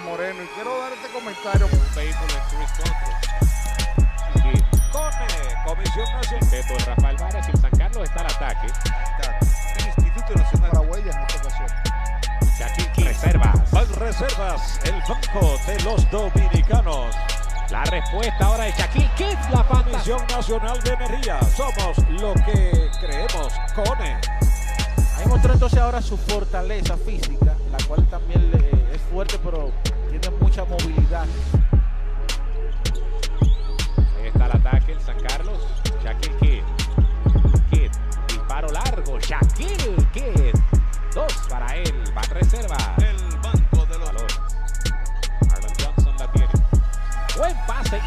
Moreno, y quiero dar este comentario. Un vehículo en cruise control. Con Comisión Nacional. Beto de Rafael Varas y San Carlos está al ataque. El Instituto Nacional para Huellas en esta ocasión. Shaquille Reservas. Banreservas, el banco de los dominicanos. La respuesta ahora de Shaquille Kidd, la Comisión Nacional de Energía. Somos lo que creemos. CONE. Ahí mostró entonces ahora su fortaleza física, la cual también es fuerte, pero tiene mucha movilidad. Ahí está el ataque, el San Carlos. Shaquille Kidd. Kidd, disparo largo. Shaquille Kidd. 2 para él. Banreserva. El banco de los Valor. Marlon Johnson la tiene. Buen pase.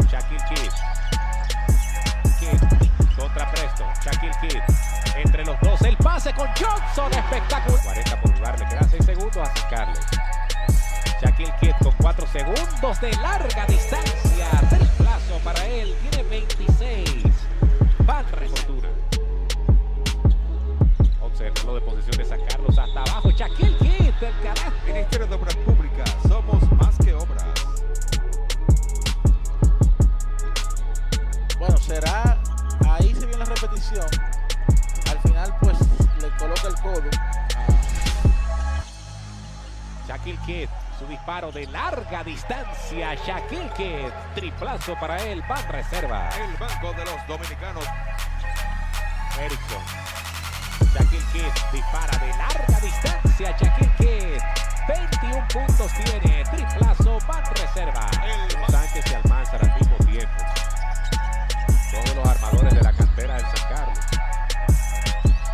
Shaquille Kidd. Kidd contra Preston. Shaquille Kidd. Entre los dos. El pase con Johnson. Espectacular. 40 por jugar. Le quedan 6 segundos a San Carlos. Shaquille Kidd con 4 segundos de larga distancia. Triplazo para él. Tiene 26. Banreserva. Observa de posición de San Carlos hasta abajo. Shaquille Kidd del carácter. Ministerio de Obras Públicas. Somos más que obras. Bueno, será, ahí se viene la repetición. Al final pues le coloca el codo. Shaquille Kidd, su disparo de larga distancia. Shaquille Kidd, triplazo para él. Banreserva. El banco de los dominicanos. Erickson. Shaquille Kidd dispara de larga distancia. Shaquille Kidd, 21 puntos tiene. Triplazo. Banreserva. Sánchez y Almanzar al mismo tiempo. Todos los armadores de la cantera del San Carlos.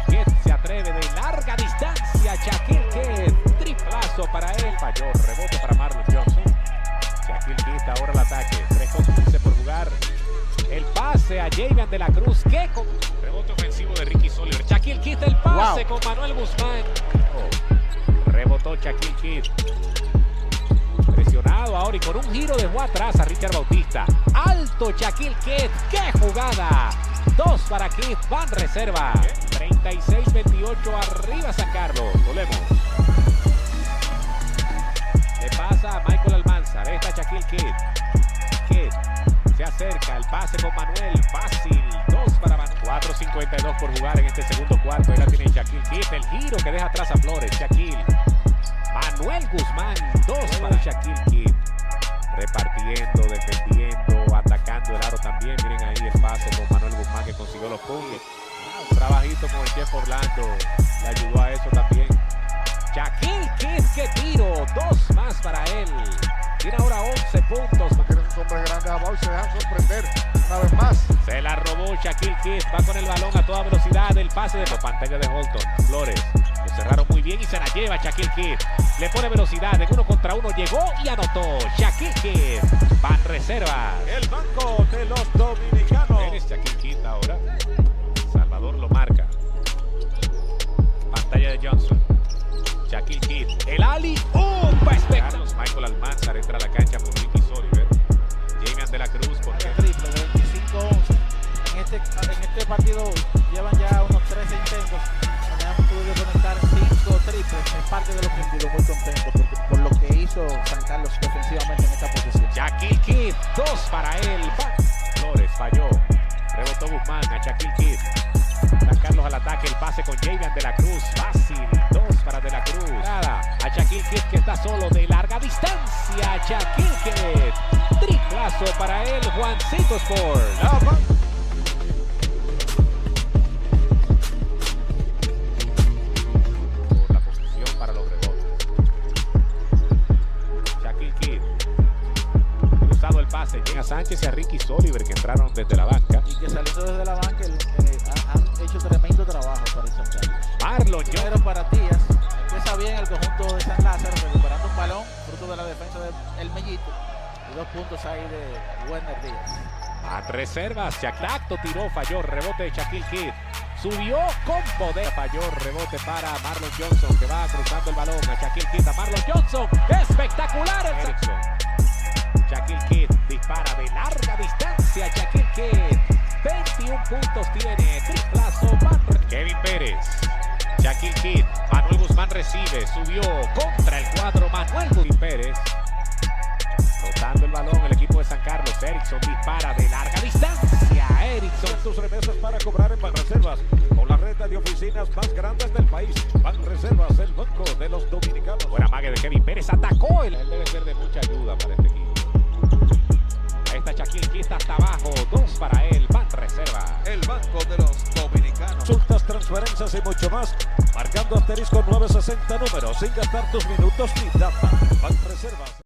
Kidd se atreve de larga distancia. Shaquille Kidd, triplazo para él. Falló, rebote para Marlon Johnson. Shaquille Kidd ahora al ataque. 3:15 por jugar. El pase a Javian de la Cruz. ¿Qué? Rebote ofensivo de Ricky Soliver. Shaquille Kidd el pase con Manuel Guzmán. Rebotó Shaquille Kidd. Presionado ahora y con un giro dejó atrás a Richard Bautista. Alto Shaquille Kidd. ¡Qué jugada! 2 para Kidd. Banreserva. 36-28 arriba San Carlos. Volvemos. Le pasa a Michael Almanzar. Esta Shaquille Kidd. Kidd se acerca. El pase con Manuel. Fácil. 2 para Manuel. 4:52 por jugar en este segundo cuarto. Ahí la tiene Shaquille Kidd. El giro que deja atrás a Flores. Shaquille. Manuel Guzmán. 2 para Shaquille Kidd. Repartiendo, defendiendo, atacando el aro también. Miren ahí el pase con Manuel Guzmán que consiguió los puntos. Un trabajito con el Chef Orlando le ayudó a eso también. Shaquille Kidd, qué tiro. 2 más para él. Tiene ahora 11 puntos. Tienen un hombre grande abajo y se dejan sorprender una vez más. Se la robó Shaquille Kidd. Va con el balón a toda velocidad. El pase de la pantalla de Holton. Flores. Lo cerraron muy bien y se la lleva Shaquille Kidd. Le pone velocidad en 1 contra 1. Llegó y anotó. Shaquille Kidd. Banreserva. El banco de los dominicanos. Eres Shaquille Kidd ahora. Salvador lo marca. Pantalla de Johnson. Shaquille Kidd. El Ali. Carlos Michael Almanzar entra a la cancha por Ricky Soliver. Javian de la Cruz por Triple de 25-11. En este partido llevan ya unos 13 intentos donde han podido conectar 5 triples. Es parte de lo que me quedó muy contento por lo que hizo San Carlos defensivamente en esta posición. Shaquille Kidd, 2 para él. Flores falló. Rebotó Guzmán a Shaquille Kidd. San Carlos al ataque, el pase con Javian de la Cruz. Fácil, 2 para de la Cruz. Nada, a Shaquille Kidd que está solo de larga distancia. Shaquille Kidd, triplazo para él. Juancito Sport. Por la posición para los rebotes. Shaquille Kidd. Cruzado el pase, llega a Sánchez y a Ricky Soliver que entraron desde la banca. Y que saliendo desde la banca han hecho tremendo trabajo para el San Carlos. Marlon Primero para Díaz. Empieza bien el conjunto de San Lázaro recuperando un balón, fruto de la defensa del Mellito. Y 2 puntos ahí de Werner Díaz. Banreservas, Tacto tiró, falló, rebote de Shaquille Kidd. Subió con poder. Falló, rebote para Marlon Johnson, que va cruzando el balón a Shaquille Keith. Marlon Johnson, espectacular. Erickson. Shaquille Keith dispara de larga distancia. Shaquille Keith, 21 puntos tiene. Triplazo. Kevin Pérez. Shaquille Keith. Manuel Guzmán recibe. Subió contra el cuadro. Manuel Guzmán Pérez. Rotando el balón el equipo de San Carlos. Erickson dispara de larga distancia. Erickson. Tus remesas para cobrar en Banreservas, con la red de oficinas más grandes del país. Banreservas, el banco de los dominicanos. Buena mague de Kevin Pérez. Atacó. Él debe ser de mucha ayuda para este equipo. Ahí está Shaquille Keith hasta abajo. 2 para él. Banreservas. El banco de los dominicanos. Consultas, transferencias y mucho más. Marcando asterisco 960 números sin gastar tus minutos ni data. Banreservas.